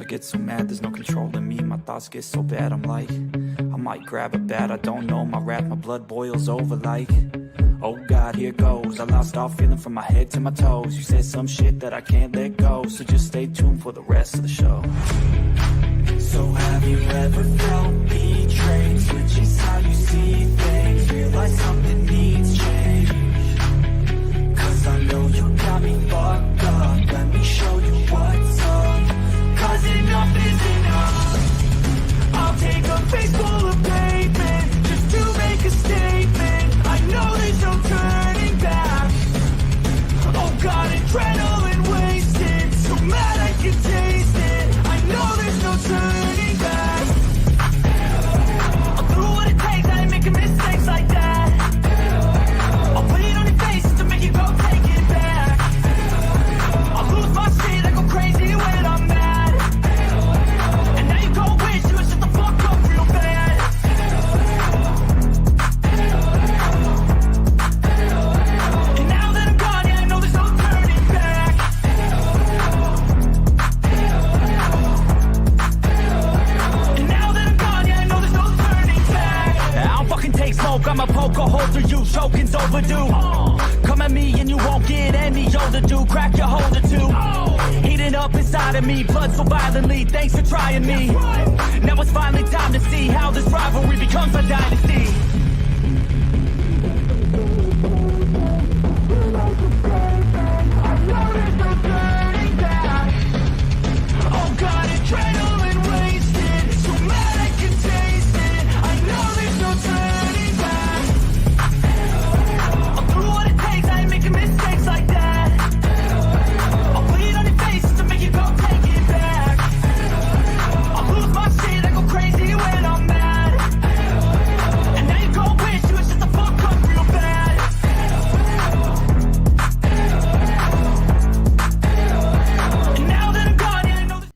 get so mad, there's no controlling me. My thoughts get so bad, I'm like, I might grab a bat, I don't know. My wrath, my blood boils over like, oh God, here goes. I lost all feeling from my head to my toes. You said some shit that I can't let go, so just stay tuned for the rest of the show. So have you ever felt betrayed? Switches how you see things, realize something needs change. Cause I know you got me fucked up, let me show you what's up. Cause enough is enough. I'll take a face full of pavement just to make a statement. I know there's no turning back. Oh God, adrenaline wasted, so mad I can taste it. I know there's no turning back. I'll do what it takes, I ain't making mistakes like that. I'll put it on your face to make you go take it back. I'll lose my shit, I go crazy when I'm mad. And now you go wish you would shut the fuck up real bad. And now that I'm gone, yeah, I know there's no turning back. And now that I'm gone, yeah, I know there's no turning back. I don't fucking take smoke, I'ma poke a hole through you, choking's overdue. Come at me and you won't get any older, dude. Crack your holder too. Heating up inside of me, blood so violently. Thanks for trying me. Now it's finally time to see how this rivalry becomes a dynasty. Oh God, adrenaline wasted, so mad I can taste it. I know there's no turning back. I'll do what it takes, I ain't making mistakes like that. I'll put it on your face to make you go take it back. I'll lose my shit, I go crazy when I'm mad. And now you go wish you would shut the fuck up real bad. And now that I'm gone, yeah, I know this.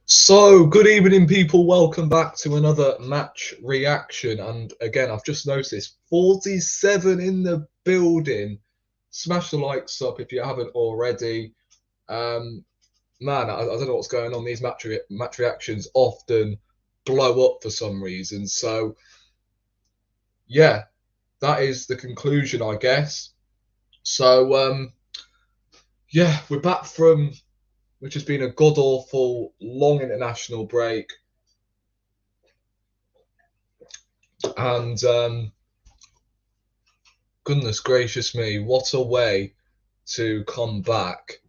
So, good evening, people. Welcome back to another match reaction. And again, I've just noticed 47 in the building. Smash the likes up if you haven't already. Man, I don't know what's going on. These match reactions often blow up for some reason. So, yeah, that is the conclusion, I guess. So, yeah, we're back from which has been a god-awful long international break. And goodness gracious me, what a way to come back.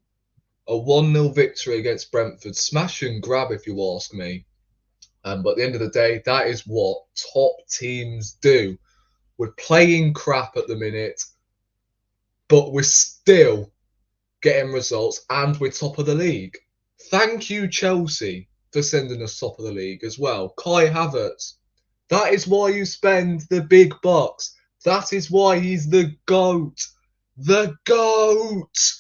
A 1-0 victory against Brentford. Smash and grab, if you ask me. But at the end of the day, that is what top teams do. We're playing crap at the minute, but we're still getting results, and we're top of the league. Thank you, Chelsea, for sending us top of the league as well. Kai Havertz, that is why you spend the big bucks. That is why he's the GOAT. The GOAT!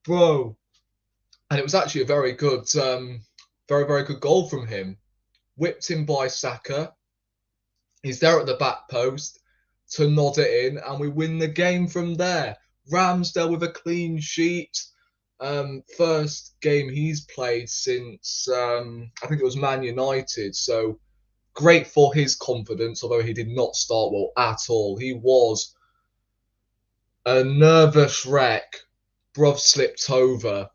Bro. And it was actually a very good, very good goal from him. Whipped in by Saka. He's there at the back post to nod it in, and we win the game from there. Ramsdale with a clean sheet. First game he's played since, I think it was Man United. So great for his confidence, although he did not start well at all. He was a nervous wreck. Bruv slipped over.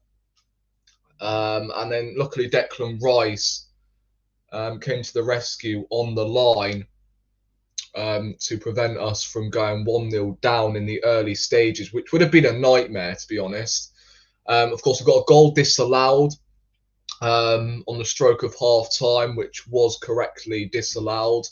And then luckily Declan Rice came to the rescue on the line. To prevent us from going 1-0 down in the early stages, which would have been a nightmare, to be honest. Of course, we've got a goal disallowed on the stroke of half-time, which was correctly disallowed.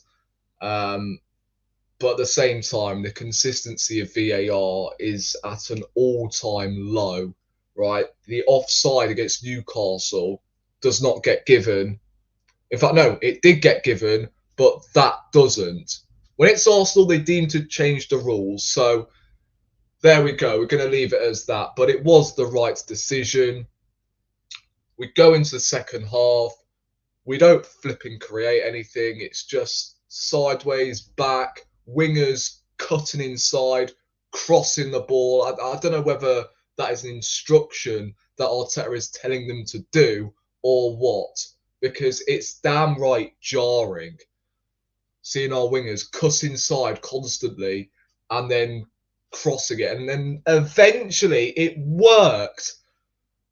But at the same time, the consistency of VAR is at an all-time low, right? The offside against Newcastle does not get given. In fact, no, it did get given, but that doesn't. When it's Arsenal, they deem to change the rules. So there we go. We're going to leave it as that. But it was the right decision. We go into the second half. We don't flipping create anything. It's just sideways, back, wingers cutting inside, crossing the ball. I don't know whether that is an instruction that Arteta is telling them to do or what, because it's damn right jarring seeing our wingers cut inside constantly and then crossing it. And then eventually it worked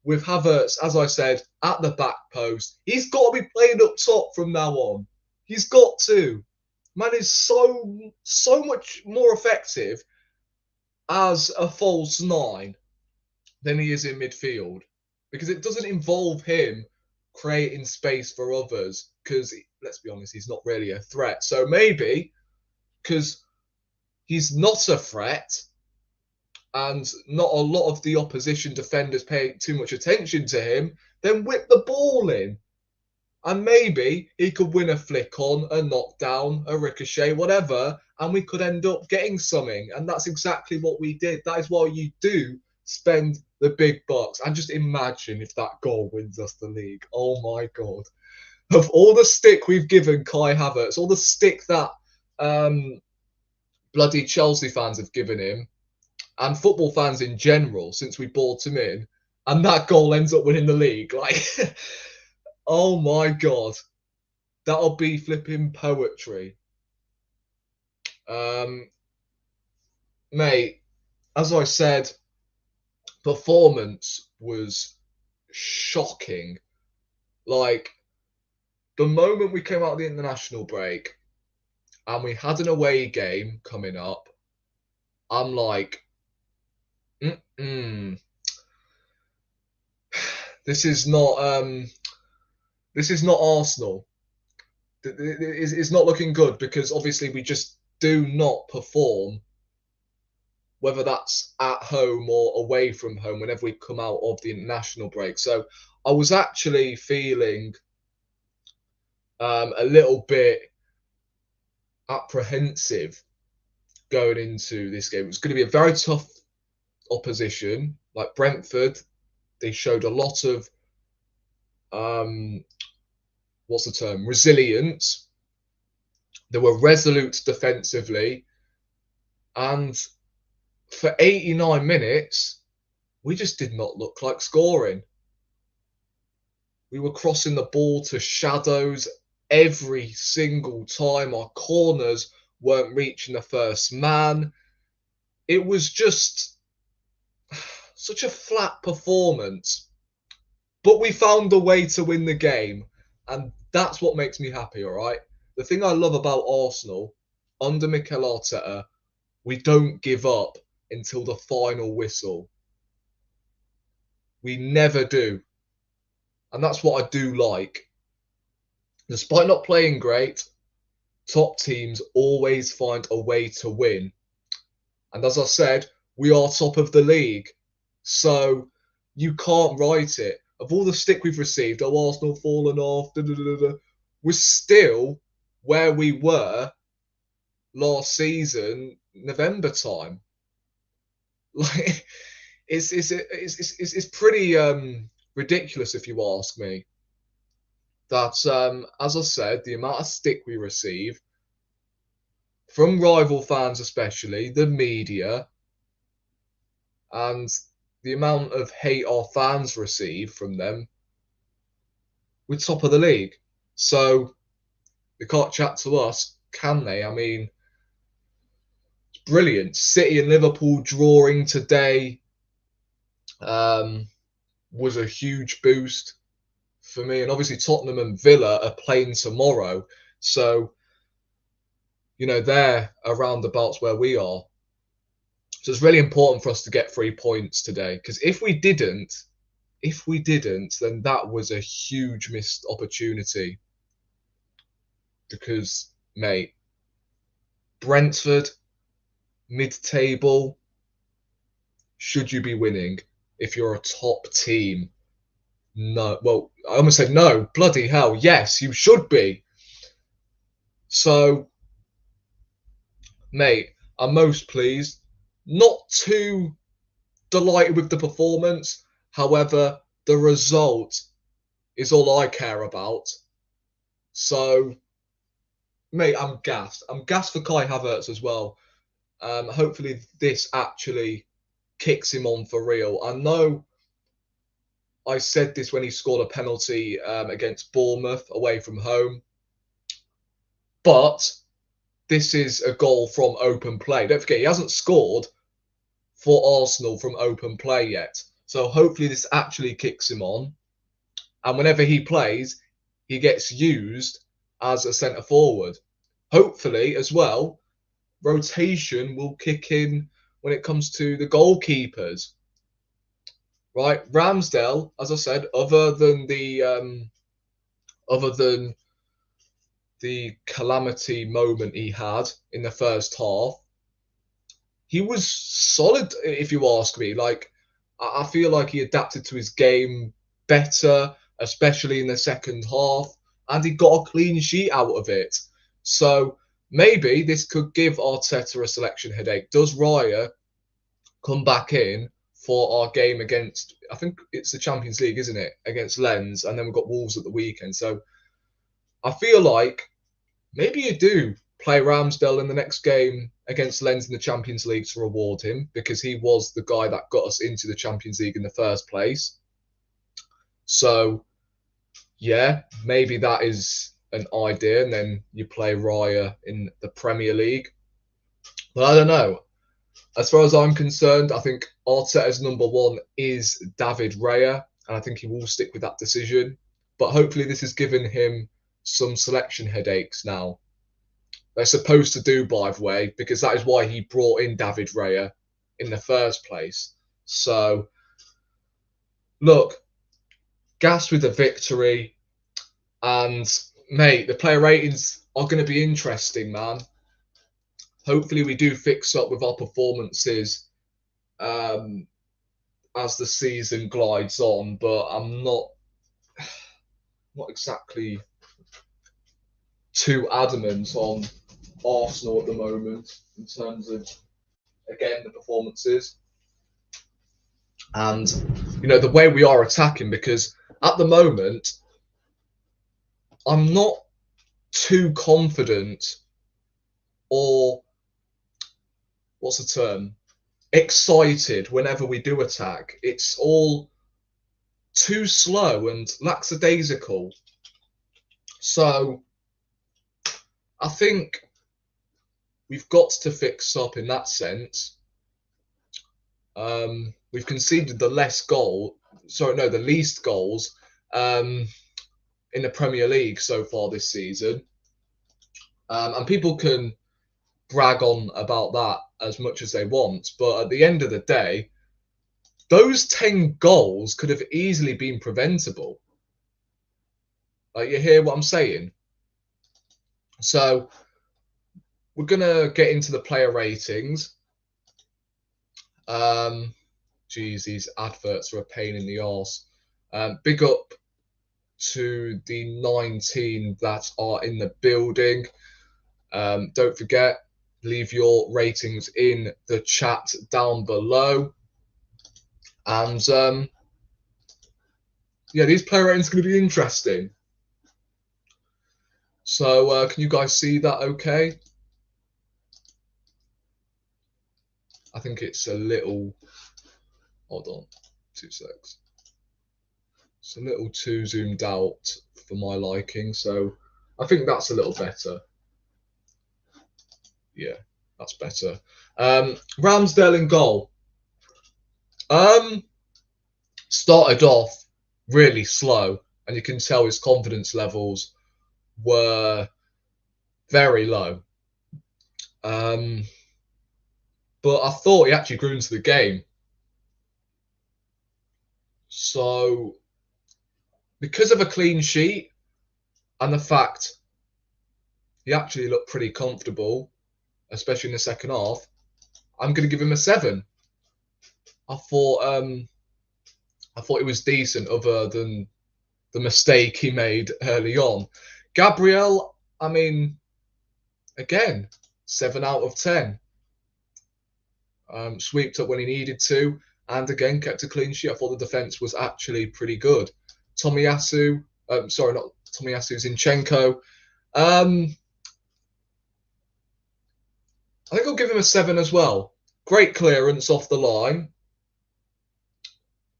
with Havertz, as I said, at the back post. He's got to be playing up top from now on. He's got to. Man is so much more effective as a false nine than he is in midfield, because it doesn't involve him creating space for others, because let's be honest, he's not really a threat. So maybe because he's not a threat and not a lot of the opposition defenders pay too much attention to him, then whip the ball in. And maybe he could win a flick on, a knockdown, a ricochet, whatever, and we could end up getting something. And that's exactly what we did. That is why you do spend the big bucks. And just imagine if that goal wins us the league. Oh my God. Of all the stick we've given Kai Havertz, all the stick that bloody Chelsea fans have given him, and football fans in general since we bought him in, and that goal ends up winning the league. Like, oh my God, that'll be flipping poetry. Mate, as I said, performance was shocking. Like, the moment we came out of the international break and we had an away game coming up, I'm like, this is not Arsenal. It's not looking good, because obviously we just do not perform, whether that's at home or away from home, whenever we come out of the international break. So I was actually feeling a little bit apprehensive going into this game. It was going to be a very tough opposition. Like Brentford, they showed a lot of what's the term? Resilience. They were resolute defensively, and for 89 minutes, we just did not look like scoring. We were crossing the ball to shadows every single time. Our corners weren't reaching the first man. It was just such a flat performance. But we found a way to win the game, and that's what makes me happy, all right? The thing I love about Arsenal, under Mikel Arteta, we don't give up until the final whistle. We never do. And that's what I do like. Despite not playing great, top teams always find a way to win. And as I said, we are top of the league. So you can't write it. Of all the stick we've received, oh, Arsenal fallen off, we're still where we were last season, November time. Like, it's pretty ridiculous, if you ask me. That as I said, the amount of stick we receive from rival fans, especially the media, and the amount of hate our fans receive from them, we're top of the league. So they can't chat to us, can they? I mean, it's brilliant. City and Liverpool drawing today was a huge boost for me. And obviously Tottenham and Villa are playing tomorrow. So, they're around about where we are. So it's really important for us to get 3 points today, because if we didn't, then that was a huge missed opportunity. Because, mate, Brentford, mid-table. Should you be winning if you're a top team? No. Well, I almost said no. Bloody hell. Yes, you should be. So, mate, I'm most pleased. Not too delighted with the performance. However, the result is all I care about. So, mate, I'm gassed. I'm gassed for Kai Havertz as well. Hopefully, this actually kicks him on for real. I know I said this when he scored a penalty against Bournemouth away from home, but this is a goal from open play. Don't forget, he hasn't scored for Arsenal from open play yet. So hopefully this actually kicks him on. And whenever he plays, he gets used as a centre forward. Hopefully, as well, rotation will kick in when it comes to the goalkeepers. Right, Ramsdale, as I said, other than the calamity moment he had in the first half, he was solid, if you ask me. Like, I feel like he adapted to his game better, especially in the second half, and he got a clean sheet out of it. So maybe this could give Arteta a selection headache. Does Raya come back in for our game against, I think it's the Champions League, isn't it? Against Lens, and then we've got Wolves at the weekend. So I feel like maybe you do play Ramsdale in the next game against Lens in the Champions League to reward him, because he was the guy that got us into the Champions League in the first place. So, yeah, maybe that is an idea, and then you play Raya in the Premier League. But I don't know. As far as I'm concerned, I think Arteta's number one is David Raya, and I think he will stick with that decision. But hopefully this has given him some selection headaches now. They're supposed to do, by the way, because that is why he brought in David Raya in the first place. So, look, gas with the victory. And, mate, the player ratings are going to be interesting, man. Hopefully we do fix up with our performances as the season glides on. But I'm not exactly too adamant on Arsenal at the moment in terms of, again, the performances and the way we are attacking, because at the moment I'm not too confident, or what's the term, excited whenever we do attack. It's all too slow and lackadaisical. So I think we've got to fix up in that sense. We've conceded the least goals in the Premier League so far this season. And people can brag on about that as much as they want. But at the end of the day, those 10 goals could have easily been preventable. Like, you hear what I'm saying? So we're going to get into the player ratings. Geez, these adverts are a pain in the arse. Big up to the 19 that are in the building. Don't forget, leave your ratings in the chat down below. And yeah, these player ratings are going to be interesting. So can you guys see that okay? I think it's a little, hold on, 2 secs. It's a little too zoomed out for my liking, so I think that's a little better. Yeah, that's better. Ramsdale in goal. Started off really slow, and you can tell his confidence levels were very low. But I thought he actually grew into the game. So, because of a clean sheet and the fact he actually looked pretty comfortable, especially in the second half, I'm going to give him a 7. I thought it was decent, other than the mistake he made early on. Gabriel, I mean, again, 7 out of 10. Sweeped up when he needed to, and again kept a clean sheet. I thought the defence was actually pretty good. Tomiyasu, sorry, not Tomiyasu, Zinchenko. I think I'll give him a 7 as well. Great clearance off the line.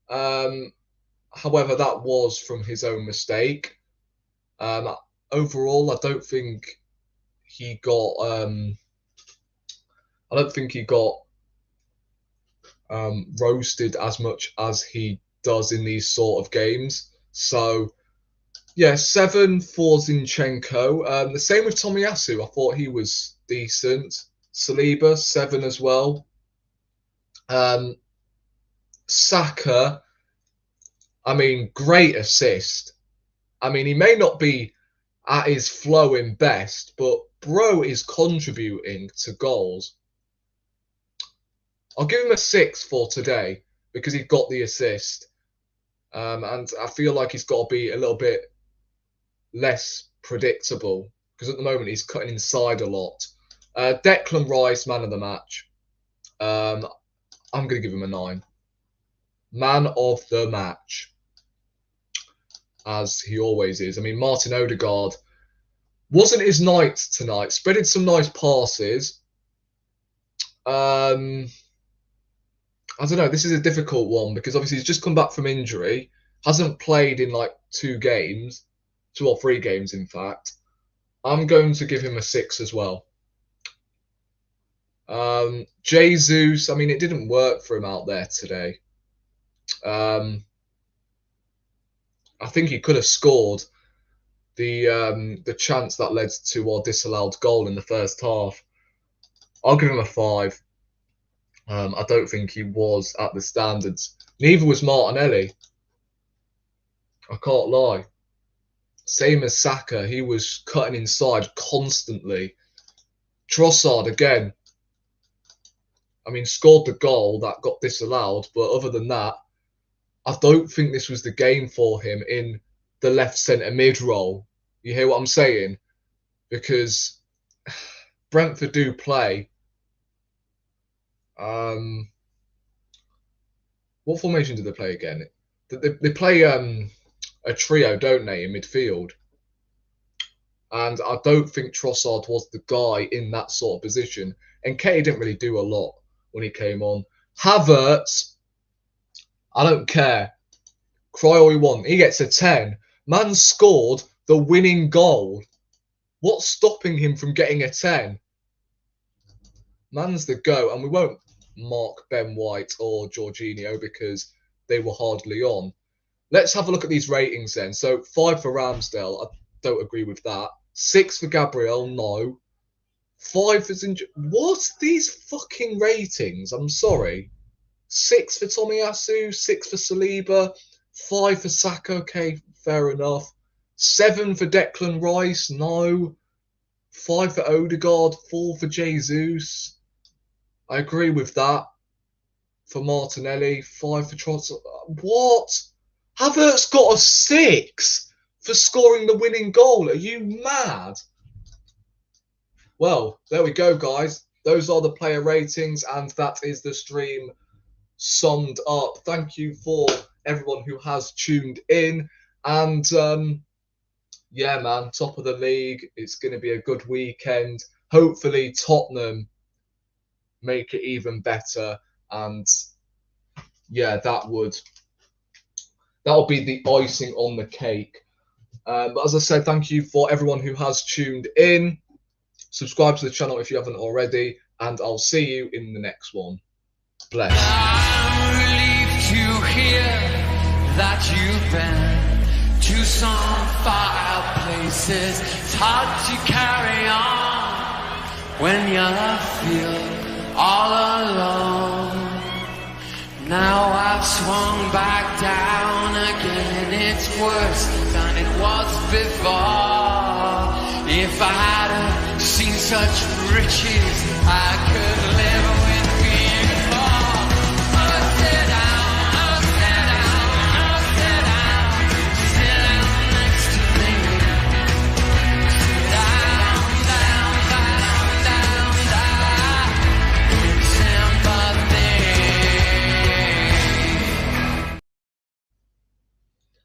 However, that was from his own mistake. Overall, I don't think he got. Roasted as much as he does in these sort of games. So, yeah, 7 for Zinchenko. The same with Tomiyasu. I thought he was decent. Saliba, 7 as well. Saka, I mean, great assist. I mean, he may not be at his flowing best, but bro is contributing to goals. I'll give him a 6 for today because he got the assist. And I feel like he's got to be a little bit less predictable because at the moment he's cutting inside a lot. Declan Rice, man of the match. I'm going to give him a 9. Man of the match. As he always is. I mean, Martin Odegaard wasn't his night tonight. Spreaded some nice passes. I don't know. This is a difficult one because obviously he's just come back from injury. Hasn't played in like 2 or 3 games, in fact. I'm going to give him a 6 as well. Jesus, I mean, it didn't work for him out there today. I think he could have scored the chance that led to our disallowed goal in the first half. I'll give him a 5. I don't think he was at the standards. Neither was Martinelli. I can't lie. Same as Saka. He was cutting inside constantly. Trossard, again. I mean, scored the goal that got disallowed. But other than that, I don't think this was the game for him in the left centre mid role. You hear what I'm saying? Because Brentford do play. What formation do they play again? They play a trio, don't they, in midfield? And I don't think Trossard was the guy in that sort of position. And Katie didn't really do a lot when he came on. Havertz, I don't care. Cry all you want. He gets a 10. Man scored the winning goal. What's stopping him from getting a 10? Man's the go. And we won't mark Ben White or Jorginho because they were hardly on. Let's have a look at these ratings then. So 5 for Ramsdale. I don't agree with that. 6 for Gabriel. No. 5 for Zinchenko. What's these fucking ratings? I'm sorry. 6 for Tomiyasu. 6 for Saliba. 5 for Saka. Okay, fair enough. 7 for Declan Rice. No. 5 for Odegaard. 4 for Jesus. I agree with that. For Martinelli. 5 for Trossard. What? Havertz got a 6 for scoring the winning goal. Are you mad? Well, there we go, guys. Those are the player ratings, and that is the stream summed up. Thank you for everyone who has tuned in. And yeah, man, top of the league. It's going to be a good weekend. Hopefully, Tottenham make it even better. And yeah, that'll be the icing on the cake. But as I said, thank you for everyone who has tuned in. Subscribe to the channel if you haven't already, and I'll see you in the next one. Bless. I'm relieved to hear that you've been to some far places. It's hard to carry on when you feel all alone. Now I've swung back down again. It's worse than it was before. If I had a seen such riches I could live